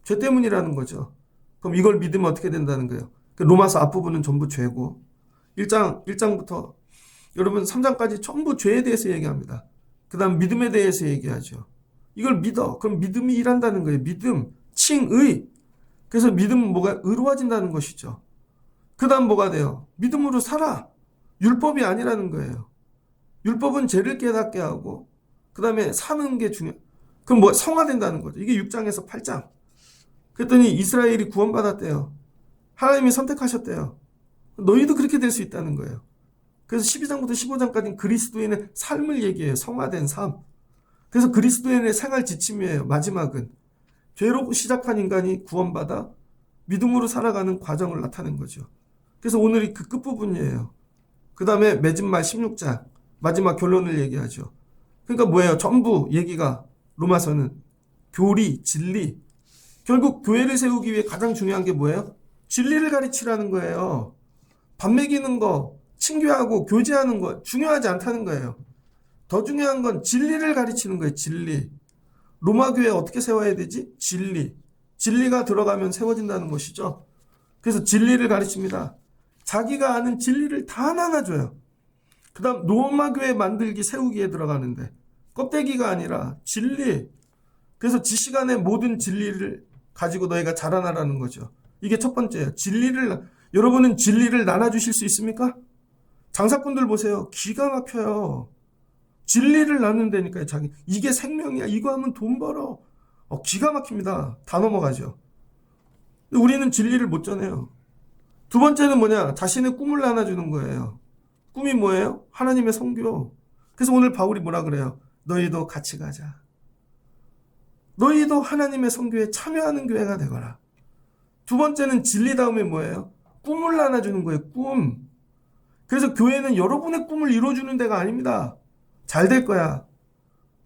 죄 때문이라는 거죠. 그럼 이걸 믿으면 어떻게 된다는 거예요? 로마서 앞부분은 전부 죄고 1장부터 여러분 3장까지 전부 죄에 대해서 얘기합니다. 그 다음 믿음에 대해서 얘기하죠. 이걸 믿어. 그럼 믿음이 일한다는 거예요. 믿음, 칭의. 그래서 믿음은 뭐가 의로워진다는 것이죠. 그 다음 뭐가 돼요? 믿음으로 살아. 율법이 아니라는 거예요. 율법은 죄를 깨닫게 하고 그 다음에 사는 게 중요해요. 그럼 뭐 성화된다는 거죠. 이게 6장에서 8장. 그랬더니 이스라엘이 구원받았대요. 하나님이 선택하셨대요. 너희도 그렇게 될 수 있다는 거예요. 그래서 12장부터 15장까지는 그리스도인의 삶을 얘기해요. 성화된 삶. 그래서 그리스도인의 생활 지침이에요. 마지막은 죄로 시작한 인간이 구원받아 믿음으로 살아가는 과정을 나타낸 거죠. 그래서 오늘이 그 끝부분이에요. 그 다음에 맺은 말 16장 마지막 결론을 얘기하죠. 그러니까 뭐예요? 전부 얘기가 로마서는 교리, 진리. 결국 교회를 세우기 위해 가장 중요한 게 뭐예요? 진리를 가르치라는 거예요. 밥 먹이는 거, 친교하고 교제하는 거 중요하지 않다는 거예요. 더 중요한 건 진리를 가르치는 거예요. 진리. 로마 교회 어떻게 세워야 되지? 진리. 진리가 들어가면 세워진다는 것이죠. 그래서 진리를 가르칩니다. 자기가 아는 진리를 다 나눠줘요. 그 다음 로마 교회 만들기 세우기에 들어가는데 껍데기가 아니라 진리. 그래서 지시간에 모든 진리를 가지고 너희가 자라나라는 거죠. 이게 첫 번째예요. 여러분은 진리를 나눠주실 수 있습니까? 장사꾼들 보세요. 기가 막혀요. 진리를 나눈다니까요. 이게 생명이야. 이거 하면 돈 벌어. 기가 막힙니다. 다 넘어가죠. 우리는 진리를 못 전해요. 두 번째는 뭐냐? 자신의 꿈을 나눠주는 거예요. 꿈이 뭐예요? 하나님의 선교. 그래서 오늘 바울이 뭐라 그래요? 너희도 같이 가자. 너희도 하나님의 선교에 참여하는 교회가 되거라. 두 번째는 진리 다음에 뭐예요? 꿈을 나눠주는 거예요. 꿈. 그래서 교회는 여러분의 꿈을 이루어주는 데가 아닙니다. 잘 될 거야.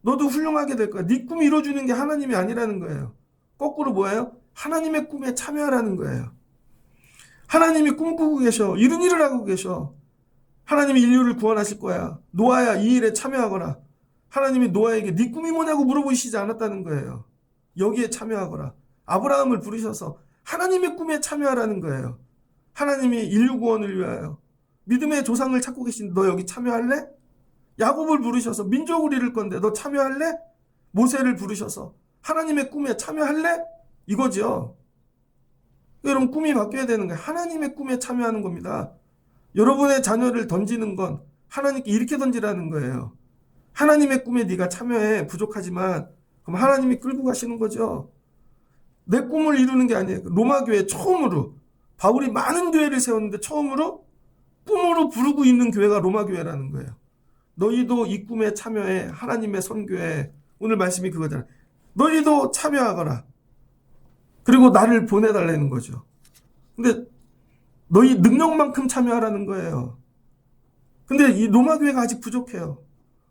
너도 훌륭하게 될 거야. 네 꿈 이루어주는 게 하나님이 아니라는 거예요. 거꾸로 뭐예요? 하나님의 꿈에 참여하라는 거예요. 하나님이 꿈꾸고 계셔. 이런 일을 하고 계셔. 하나님이 인류를 구원하실 거야. 노아야 이 일에 참여하거라. 하나님이 노아에게 네 꿈이 뭐냐고 물어보시지 않았다는 거예요. 여기에 참여하거라. 아브라함을 부르셔서 하나님의 꿈에 참여하라는 거예요. 하나님이 인류 구원을 위하여 믿음의 조상을 찾고 계신 너 여기 참여할래? 야곱을 부르셔서 민족을 이룰 건데 너 참여할래? 모세를 부르셔서 하나님의 꿈에 참여할래? 이거죠. 여러분 꿈이 바뀌어야 되는 거예요. 하나님의 꿈에 참여하는 겁니다. 여러분의 자녀를 던지는 건 하나님께 이렇게 던지라는 거예요. 하나님의 꿈에 네가 참여해. 부족하지만 그럼 하나님이 끌고 가시는 거죠. 내 꿈을 이루는 게 아니에요. 로마 교회 처음으로 바울이 많은 교회를 세웠는데 처음으로 꿈으로 부르고 있는 교회가 로마 교회라는 거예요. 너희도 이 꿈에 참여해. 하나님의 선교에. 오늘 말씀이 그거잖아요. 너희도 참여하거라. 그리고 나를 보내달라는 거죠. 근데 너희 능력만큼 참여하라는 거예요. 근데 이 로마 교회가 아직 부족해요.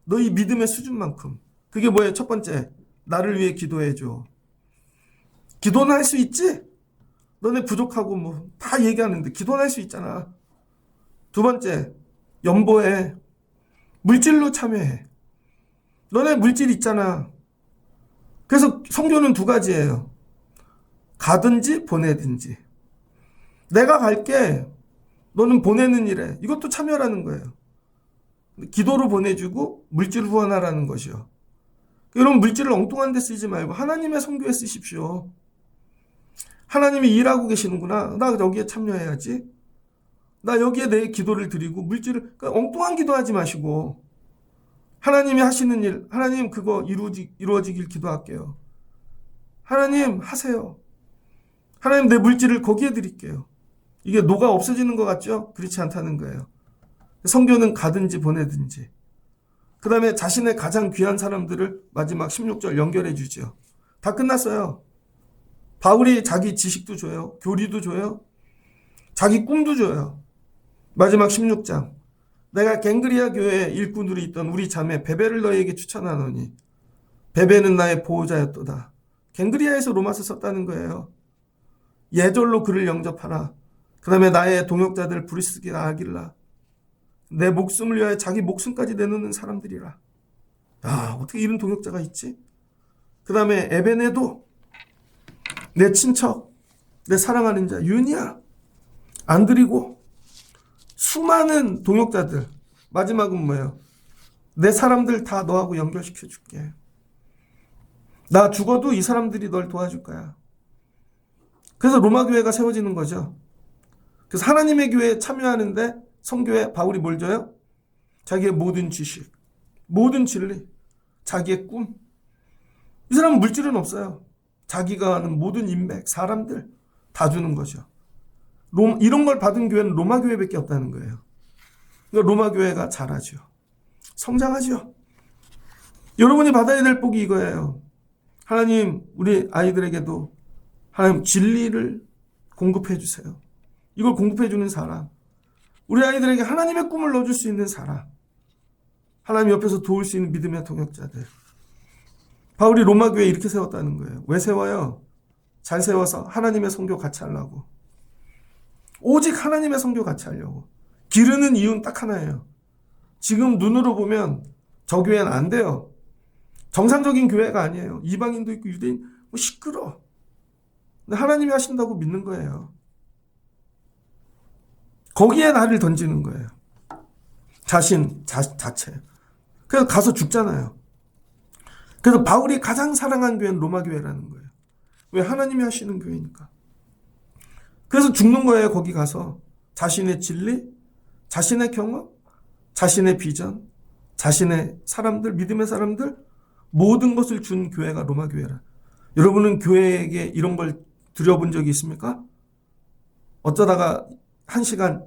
너희 믿음의 수준만큼. 그게 뭐예요? 첫 번째, 나를 위해 기도해줘. 기도는 할 수 있지? 너네 부족하고 뭐 다 얘기하는데 기도는 할 수 있잖아. 두 번째, 연보해. 물질로 참여해. 너네 물질 있잖아. 그래서 선교는 두 가지예요. 가든지 보내든지. 내가 갈게. 너는 보내는 일에. 이것도 참여라는 거예요. 기도로 보내주고 물질을 후원하라는 것이요. 여러분 물질을 엉뚱한 데 쓰지 말고 하나님의 선교에 쓰십시오. 하나님이 일하고 계시는구나. 나 여기에 참여해야지. 나 여기에 내 기도를 드리고 물질을 그러니까 엉뚱한 기도하지 마시고 하나님이 하시는 일, 하나님 그거 이루어지길 기도할게요. 하나님 하세요. 하나님 내 물질을 거기에 드릴게요. 이게 노가 없어지는 것 같죠? 그렇지 않다는 거예요. 선교는 가든지 보내든지. 그 다음에 자신의 가장 귀한 사람들을 마지막 16절 연결해 주죠. 다 끝났어요. 바울이 자기 지식도 줘요. 교리도 줘요. 자기 꿈도 줘요. 마지막 16장. 내가 갱그리아 교회의 일꾼으로 있던 우리 자매 베베를 너에게 추천하노니 베베는 나의 보호자였도다. 갱그리아에서 로마서 썼다는 거예요. 예절로 그를 영접하라. 그 다음에 나의 동역자들 브리스기나 아길라. 내 목숨을 위하여 자기 목숨까지 내놓는 사람들이라. 야, 어떻게 이런 동역자가 있지? 그 다음에 에베네도 내 친척, 내 사랑하는 자 윤이야. 안드리고 수많은 동역자들. 마지막은 뭐예요? 내 사람들 다 너하고 연결시켜 줄게. 나 죽어도 이 사람들이 널 도와줄 거야. 그래서 로마 교회가 세워지는 거죠. 그래서 하나님의 교회에 참여하는데 선교에 바울이 뭘 줘요? 자기의 모든 지식, 모든 진리, 자기의 꿈. 이 사람은 물질은 없어요. 자기가 아는 모든 인맥, 사람들 다 주는 거죠. 이런 걸 받은 교회는 로마 교회밖에 없다는 거예요. 그러니까 로마 교회가 잘하죠. 성장하죠. 여러분이 받아야 될 복이 이거예요. 하나님 우리 아이들에게도 하나님 진리를 공급해 주세요. 이걸 공급해 주는 사람. 우리 아이들에게 하나님의 꿈을 넣어줄 수 있는 사람. 하나님 옆에서 도울 수 있는 믿음의 동역자들. 바울이 로마 교회에 이렇게 세웠다는 거예요. 왜 세워요? 잘 세워서 하나님의 선교 같이 하려고. 오직 하나님의 선교 같이 하려고. 기르는 이유는 딱 하나예요. 지금 눈으로 보면 저 교회는 안 돼요. 정상적인 교회가 아니에요. 이방인도 있고 유대인 시끄러. 근데 하나님이 하신다고 믿는 거예요. 거기에 나를 던지는 거예요. 자체. 그래서 가서 죽잖아요. 그래서 바울이 가장 사랑한 교회는 로마 교회라는 거예요. 왜? 하나님이 하시는 교회니까. 그래서 죽는 거예요. 거기 가서. 자신의 진리, 자신의 경험, 자신의 비전, 자신의 사람들, 믿음의 사람들, 모든 것을 준 교회가 로마 교회라. 여러분은 교회에게 이런 걸 드려본 적이 있습니까? 어쩌다가 한 시간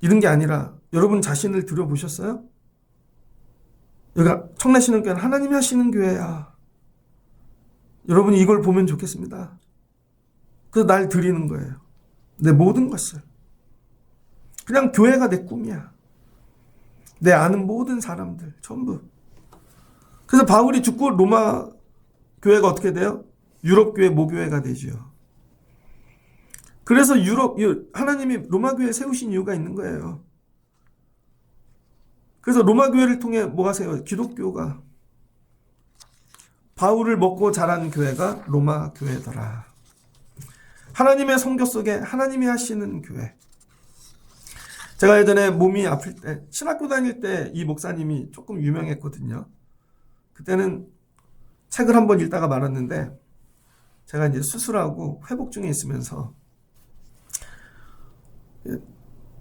이런 게 아니라 여러분 자신을 들여보셨어요? 여기가 청래신흥교회는 하나님이 하시는 교회야. 여러분이 이걸 보면 좋겠습니다. 그래서 날 드리는 거예요. 내 모든 것을. 그냥 교회가 내 꿈이야. 내 아는 모든 사람들 전부. 그래서 바울이 죽고 로마 교회가 어떻게 돼요? 유럽 교회 모교회가 되죠. 그래서 하나님이 로마 교회 세우신 이유가 있는 거예요. 그래서 로마 교회를 통해 뭐 하세요? 기독교가. 바울을 먹고 자란 교회가 로마 교회더라. 하나님의 선교 속에 하나님이 하시는 교회. 제가 예전에 몸이 아플 때, 신학교 다닐 때 이 목사님이 조금 유명했거든요. 그때는 책을 한번 읽다가 말았는데, 제가 이제 수술하고 회복 중에 있으면서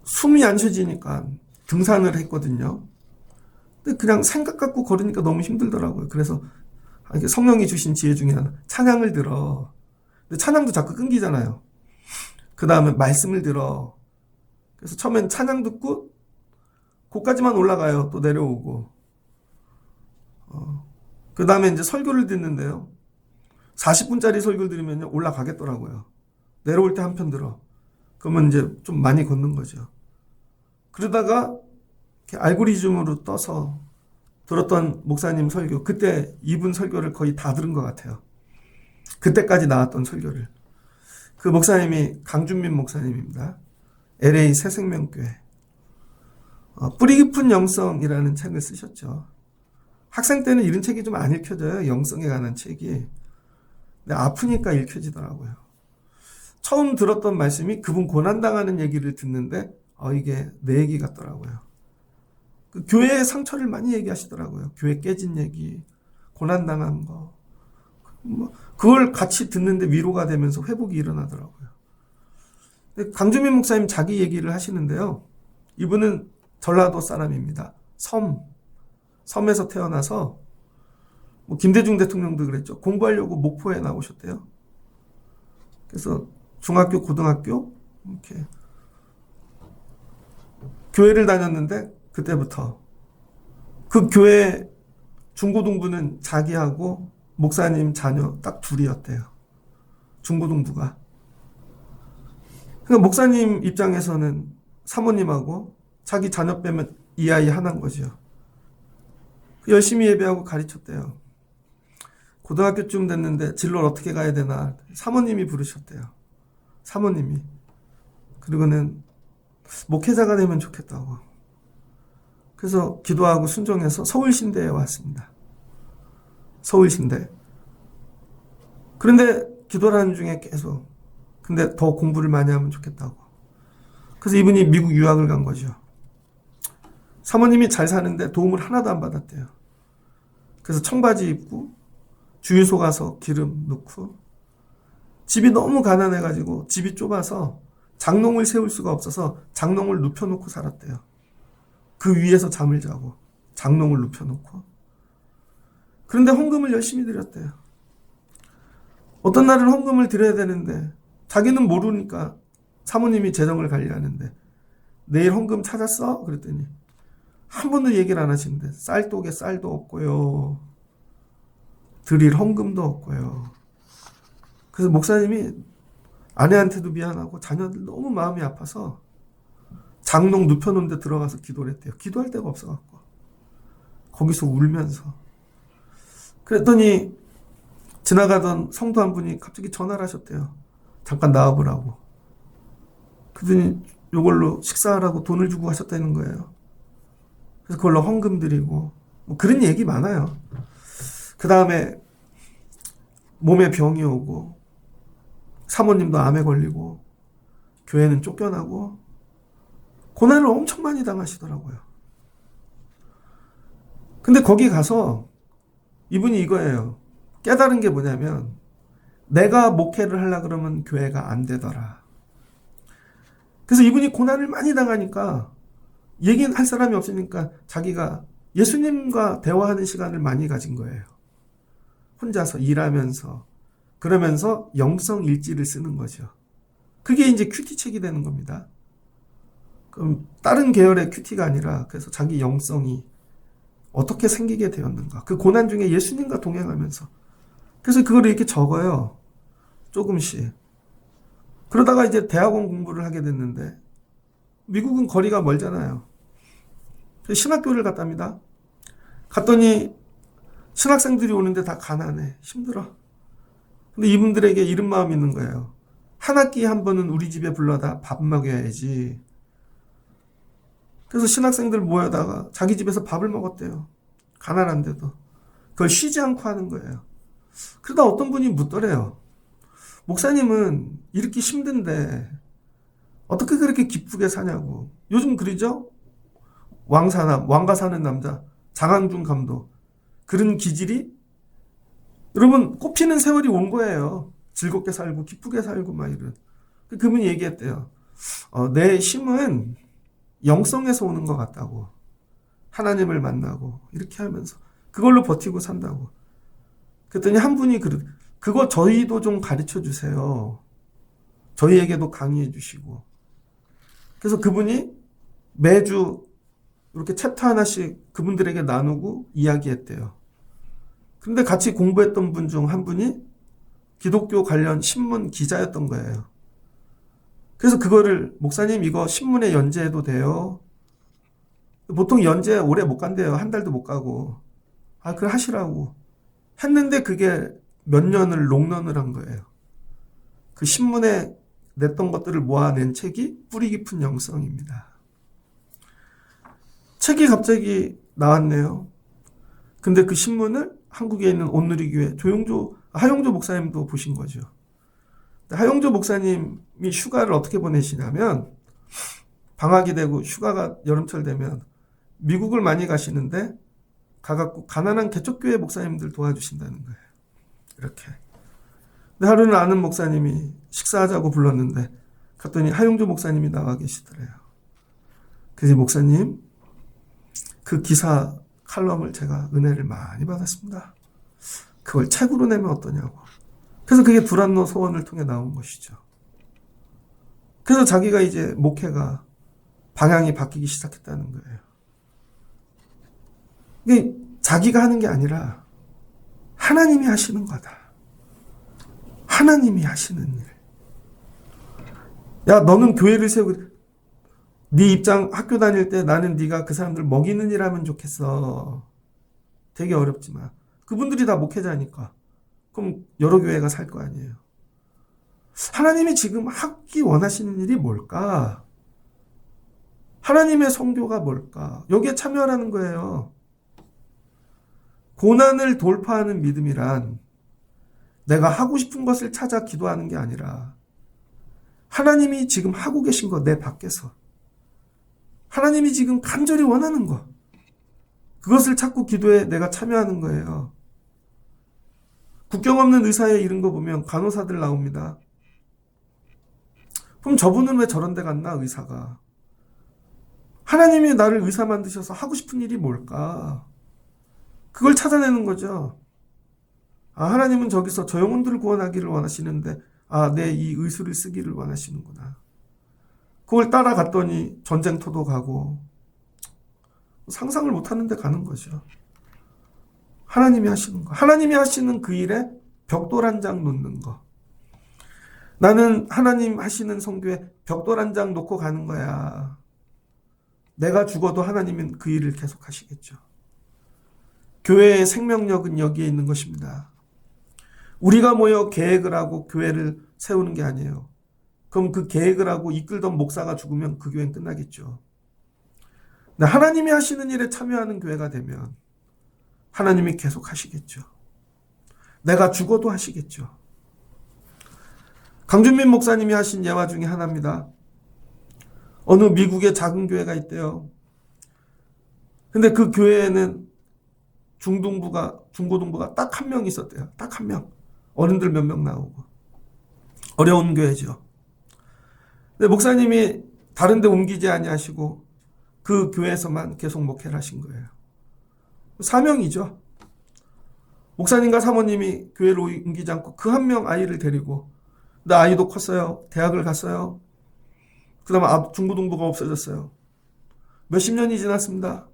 숨이 안 쉬지니까 등산을 했거든요. 근데 그냥 생각 갖고 걸으니까 너무 힘들더라고요. 그래서 성령이 주신 지혜 중에 하나, 찬양을 들어. 근데 찬양도 자꾸 끊기잖아요. 그 다음에 말씀을 들어. 그래서 처음엔 찬양 듣고 거기까지만 올라가요. 또 내려오고. 그 다음에 이제 설교를 듣는데요. 40분짜리 설교를 들으면 올라가겠더라고요. 내려올 때 한 편 들어. 그러면 이제 좀 많이 걷는 거죠. 그러다가 이렇게 알고리즘으로 떠서 들었던 목사님 설교, 그때 이분 설교를 거의 다 들은 것 같아요. 그때까지 나왔던 설교를. 그 목사님이 강준민 목사님입니다. LA 새생명교회. 뿌리 깊은 영성이라는 책을 쓰셨죠. 학생 때는 이런 책이 좀 안 읽혀져요. 영성에 관한 책이. 근데 아프니까 읽혀지더라고요. 처음 들었던 말씀이 그분 고난당하는 얘기를 듣는데 이게 내 얘기 같더라고요. 그 교회의 상처를 많이 얘기하시더라고요. 교회 깨진 얘기, 고난당한 거. 그걸 같이 듣는데 위로가 되면서 회복이 일어나더라고요. 강주민 목사님 자기 얘기를 하시는데요. 이분은 전라도 사람입니다. 섬에서 태어나서 김대중 대통령도 그랬죠. 공부하려고 목포에 나오셨대요. 그래서 중학교, 고등학교 이렇게 교회를 다녔는데 그때부터 그 교회 중고등부는 자기하고 목사님 자녀 딱 둘이었대요. 중고등부가. 그러니까 목사님 입장에서는 사모님하고 자기 자녀 빼면 이 아이 하나인 거죠. 열심히 예배하고 가르쳤대요. 고등학교쯤 됐는데 진로를 어떻게 가야 되나 사모님이 부르셨대요. 사모님이. 그리고는 목회자가 되면 좋겠다고. 그래서 기도하고 순종해서 서울신대에 왔습니다. 서울신대. 그런데 기도를 하는 중에 계속 근데 더 공부를 많이 하면 좋겠다고. 그래서 이분이 미국 유학을 간 거죠. 사모님이 잘 사는데 도움을 하나도 안 받았대요. 그래서 청바지 입고 주유소 가서 기름 넣고 집이 너무 가난해가지고 집이 좁아서 장롱을 세울 수가 없어서 장롱을 눕혀놓고 살았대요. 그 위에서 잠을 자고 장롱을 눕혀놓고. 그런데 헌금을 열심히 드렸대요. 어떤 날은 헌금을 드려야 되는데 자기는 모르니까 사모님이 재정을 관리하는데 내일 헌금 찾았어? 그랬더니 한 번도 얘기를 안 하시는데 쌀독에 쌀도 없고요. 드릴 헌금도 없고요. 그래서 목사님이 아내한테도 미안하고 자녀들 너무 마음이 아파서 장롱 눕혀놓은 데 들어가서 기도를 했대요. 기도할 데가 없어갖고. 거기서 울면서. 그랬더니 지나가던 성도 한 분이 갑자기 전화를 하셨대요. 잠깐 나와보라고. 그랬더니 이걸로 식사하라고 돈을 주고 하셨다는 거예요. 그래서 그걸로 헌금 드리고 그런 얘기 많아요. 그 다음에 몸에 병이 오고 사모님도 암에 걸리고 교회는 쫓겨나고 고난을 엄청 많이 당하시더라고요. 근데 거기 가서 이분이 이거예요. 깨달은 게 뭐냐면 내가 목회를 하려고 그러면 교회가 안 되더라. 그래서 이분이 고난을 많이 당하니까 얘기할 사람이 없으니까 자기가 예수님과 대화하는 시간을 많이 가진 거예요. 혼자서 일하면서 그러면서 영성 일지를 쓰는 거죠. 그게 이제 큐티 책이 되는 겁니다. 그럼 다른 계열의 큐티가 아니라 그래서 자기 영성이 어떻게 생기게 되었는가. 그 고난 중에 예수님과 동행하면서. 그래서 그걸 이렇게 적어요. 조금씩. 그러다가 이제 대학원 공부를 하게 됐는데 미국은 거리가 멀잖아요. 신학교를 갔답니다. 갔더니 신학생들이 오는데 다 가난해. 힘들어. 근데 이분들에게 이런 마음이 있는 거예요. 한 학기에 한 번은 우리 집에 불러다 밥 먹여야지. 그래서 신학생들 모여다가 자기 집에서 밥을 먹었대요. 가난한데도. 그걸 쉬지 않고 하는 거예요. 그러다 어떤 분이 묻더래요. 목사님은 이렇게 힘든데 어떻게 그렇게 기쁘게 사냐고. 요즘 그러죠? 왕가 사는 남자, 장항준 감독. 그런 기질이 여러분 꽃피는 세월이 온 거예요. 즐겁게 살고 기쁘게 살고 막 이런. 그분이 얘기했대요. 내 힘은 영성에서 오는 것 같다고. 하나님을 만나고 이렇게 하면서 그걸로 버티고 산다고. 그랬더니 한 분이 그거 저희도 좀 가르쳐 주세요. 저희에게도 강의해 주시고. 그래서 그분이 매주 이렇게 챕터 하나씩 그분들에게 나누고 이야기했대요. 근데 같이 공부했던 분 중 한 분이 기독교 관련 신문 기자였던 거예요. 그래서 그거를 목사님 이거 신문에 연재해도 돼요? 보통 연재 오래 못 간대요. 한 달도 못 가고. 그래 하시라고. 했는데 그게 몇 년을 롱런을 한 거예요. 그 신문에 냈던 것들을 모아낸 책이 뿌리 깊은 영성입니다. 책이 갑자기 나왔네요. 근데 그 신문을 한국에 있는 온누리교회 하용조 목사님도 보신 거죠. 하용조 목사님이 휴가를 어떻게 보내시냐면 방학이 되고 휴가가 여름철 되면 미국을 많이 가시는데 가갖고 가난한 개척교회 목사님들 도와주신다는 거예요. 이렇게. 근데 하루는 아는 목사님이 식사하자고 불렀는데 갔더니 하용조 목사님이 나와 계시더래요. 그래서 목사님, 그 기사 칼럼을 제가 은혜를 많이 받았습니다. 그걸 책으로 내면 어떠냐고. 그래서 그게 두란노 소원을 통해 나온 것이죠. 그래서 자기가 이제 목회가 방향이 바뀌기 시작했다는 거예요. 이게 자기가 하는 게 아니라 하나님이 하시는 거다. 하나님이 하시는 일. 야, 너는 교회를 세우고 네 입장 학교 다닐 때 나는 네가 그 사람들 먹이는 일 하면 좋겠어. 되게 어렵지만 그분들이 다 목회자니까 그럼 여러 교회가 살 거 아니에요. 하나님이 지금 하기 원하시는 일이 뭘까? 하나님의 선교가 뭘까? 여기에 참여하라는 거예요. 고난을 돌파하는 믿음이란 내가 하고 싶은 것을 찾아 기도하는 게 아니라 하나님이 지금 하고 계신 거 내 밖에서 하나님이 지금 간절히 원하는 거 그것을 찾고 기도에 내가 참여하는 거예요. 국경 없는 의사에 이른 거 보면 간호사들 나옵니다. 그럼 저분은 왜 저런 데 갔나 의사가? 하나님이 나를 의사 만드셔서 하고 싶은 일이 뭘까? 그걸 찾아내는 거죠. 아, 하나님은 저기서 저 영혼들을 구원하기를 원하시는데 내 이 의술을 쓰기를 원하시는구나. 그걸 따라갔더니 전쟁터도 가고 상상을 못하는 데 가는 거죠. 하나님이 하시는 거. 하나님이 하시는 그 일에 벽돌 한 장 놓는 거. 나는 하나님 하시는 선교에 벽돌 한 장 놓고 가는 거야. 내가 죽어도 하나님은 그 일을 계속 하시겠죠. 교회의 생명력은 여기에 있는 것입니다. 우리가 모여 계획을 하고 교회를 세우는 게 아니에요. 그럼 그 계획을 하고 이끌던 목사가 죽으면 그 교회는 끝나겠죠. 근데 하나님이 하시는 일에 참여하는 교회가 되면 하나님이 계속 하시겠죠. 내가 죽어도 하시겠죠. 강준민 목사님이 하신 예화 중에 하나입니다. 어느 미국의 작은 교회가 있대요. 근데 그 교회에는 중고등부가 딱 한 명 있었대요. 딱 한 명. 어른들 몇 명 나오고. 어려운 교회죠. 근데 목사님이 다른 데 옮기지 아니하시고 그 교회에서만 계속 목회를 하신 거예요. 사명이죠. 목사님과 사모님이 교회를 옮기지 않고 그 한 명 아이를 데리고 나 아이도 컸어요. 대학을 갔어요. 그 다음에 중고등부가 없어졌어요. 몇십 년이 지났습니다.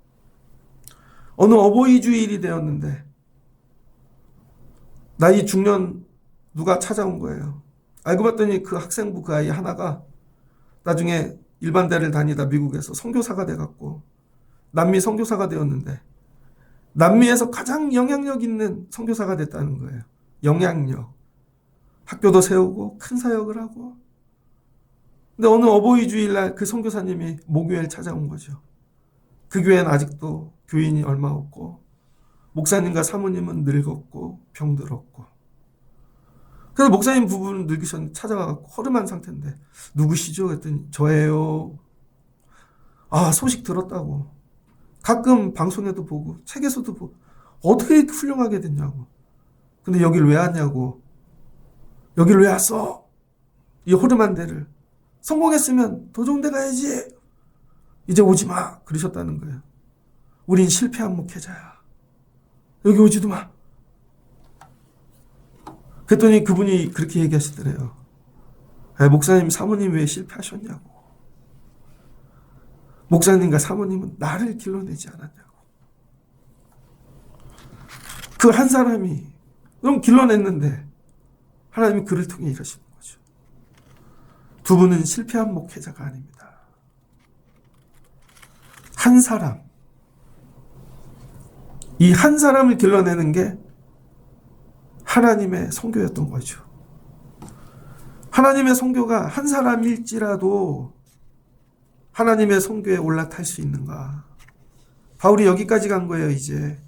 어느 어버이 주일이 되었는데 나이 중년 누가 찾아온 거예요. 알고 봤더니 그 학생부 그 아이 하나가 나중에 일반대를 다니다 미국에서 선교사가 돼갖고 남미 선교사가 되었는데 남미에서 가장 영향력 있는 선교사가 됐다는 거예요. 영향력. 학교도 세우고 큰 사역을 하고. 근데 어느 어버이 주일날 그 선교사님이 모교회를 찾아온 거죠. 그 교회는 아직도 교인이 얼마 없고 목사님과 사모님은 늙었고 병들었고. 그래서 목사님 부부는 늙으셨는데 찾아가서 허름한 상태인데 누구시죠? 그랬더니 저예요. 아, 소식 들었다고. 가끔 방송에도 보고 책에서도 보고 어떻게 이렇게 훌륭하게 됐냐고. 근데 여길 왜 왔냐고. 여길 왜 왔어? 이 허름한 데를. 성공했으면 더 좋은 데 가야지. 이제 오지 마. 그러셨다는 거예요. 우린 실패한 목회자야. 여기 오지도 마. 그랬더니 그분이 그렇게 얘기하시더래요. 목사님, 사모님 왜 실패하셨냐고. 목사님과 사모님은 나를 길러내지 않았냐고. 그 한 사람이 그럼 길러냈는데 하나님이 그를 통해 일하시는 거죠. 두 분은 실패한 목회자가 아닙니다. 한 사람. 이 한 사람을 길러내는 게 하나님의 선교였던 거죠. 하나님의 선교가 한 사람일지라도 하나님의 선교에 올라탈 수 있는가. 바울이 여기까지 간 거예요, 이제.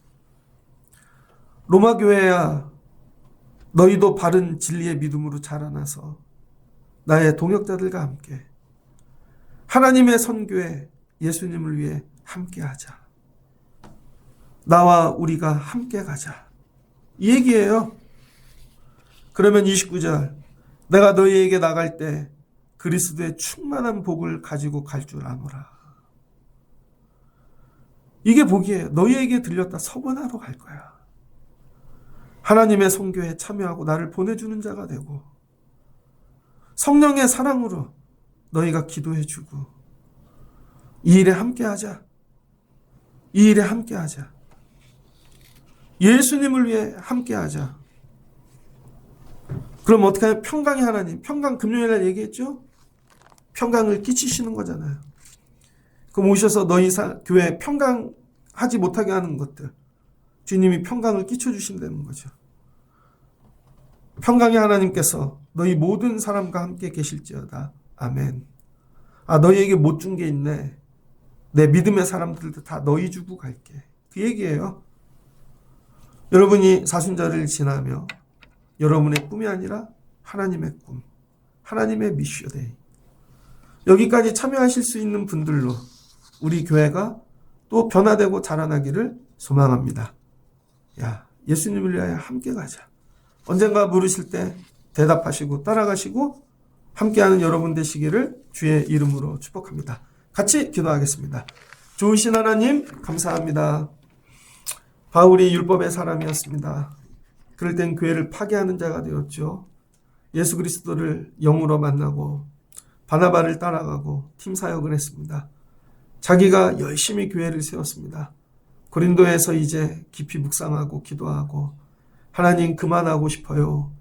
로마 교회야, 너희도 바른 진리의 믿음으로 자라나서 나의 동역자들과 함께 하나님의 선교에 예수님을 위해 함께하자. 나와 우리가 함께 가자. 이 얘기예요. 그러면 29절, 내가 너희에게 나갈 때 그리스도의 충만한 복을 가지고 갈 줄 아노라. 이게 복이에요. 너희에게 들렸다 서번하러 갈 거야. 하나님의 선교에 참여하고 나를 보내주는 자가 되고 성령의 사랑으로 너희가 기도해주고 이 일에 함께하자. 이 일에 함께하자. 예수님을 위해 함께하자. 그럼 어떻게 하면 평강의 하나님, 평강 금요일날 얘기했죠? 평강을 끼치시는 거잖아요. 그럼 오셔서 너희 교회 평강하지 못하게 하는 것들, 주님이 평강을 끼쳐주신다는 거죠. 평강의 하나님께서 너희 모든 사람과 함께 계실지어다. 아멘. 아, 너희에게 못 준 게 있네. 내 믿음의 사람들도 다 너희 주고 갈게. 그 얘기예요. 여러분이 사순절을 지나며 여러분의 꿈이 아니라 하나님의 꿈, 하나님의 미션데이, 여기까지 참여하실 수 있는 분들로 우리 교회가 또 변화되고 자라나기를 소망합니다. 야, 예수님을 위하여 함께 가자. 언젠가 물으실 때 대답하시고 따라가시고 함께하는 여러분 되시기를 주의 이름으로 축복합니다. 같이 기도하겠습니다. 좋으신 하나님 감사합니다. 바울이 율법의 사람이었습니다. 그럴 땐 교회를 파괴하는 자가 되었죠. 예수 그리스도를 영으로 만나고 바나바를 따라가고 팀 사역을 했습니다. 자기가 열심히 교회를 세웠습니다. 고린도에서 이제 깊이 묵상하고 기도하고 하나님 그만하고 싶어요.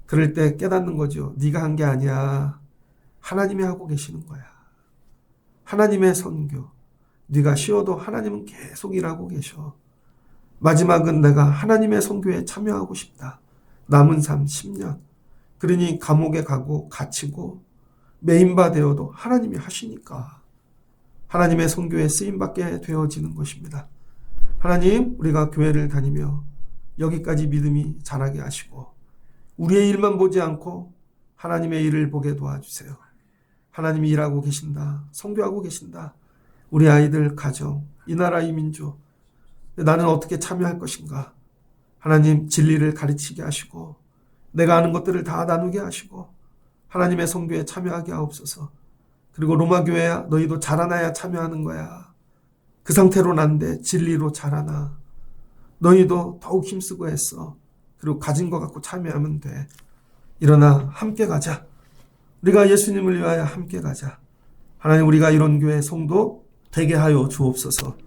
그럴 때 깨닫는 거죠. 네가 한 게 아니야. 하나님이 하고 계시는 거야. 하나님의 선교. 네가 쉬어도 하나님은 계속 일하고 계셔. 마지막은 내가 하나님의 선교에 참여하고 싶다. 남은 삶 10년. 그러니 감옥에 가고 갇히고 매인바 되어도 하나님이 하시니까 하나님의 선교에 쓰임받게 되어지는 것입니다. 하나님, 우리가 교회를 다니며 여기까지 믿음이 자라게 하시고 우리의 일만 보지 않고 하나님의 일을 보게 도와주세요. 하나님이 일하고 계신다. 선교하고 계신다. 우리 아이들, 가정, 이 나라, 이 민족, 나는 어떻게 참여할 것인가? 하나님 진리를 가르치게 하시고 내가 아는 것들을 다 나누게 하시고 하나님의 선교에 참여하게 하옵소서. 그리고 로마 교회야, 너희도 자라나야 참여하는 거야. 그 상태로는 안 돼. 진리로 자라나. 너희도 더욱 힘쓰고 했어. 그리고 가진 것 갖고 참여하면 돼. 일어나 함께 가자. 우리가 예수님을 위하여 함께 가자. 하나님, 우리가 이런 교회 성도 되게 하여 주옵소서.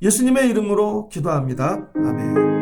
예수님의 이름으로 기도합니다. 아멘.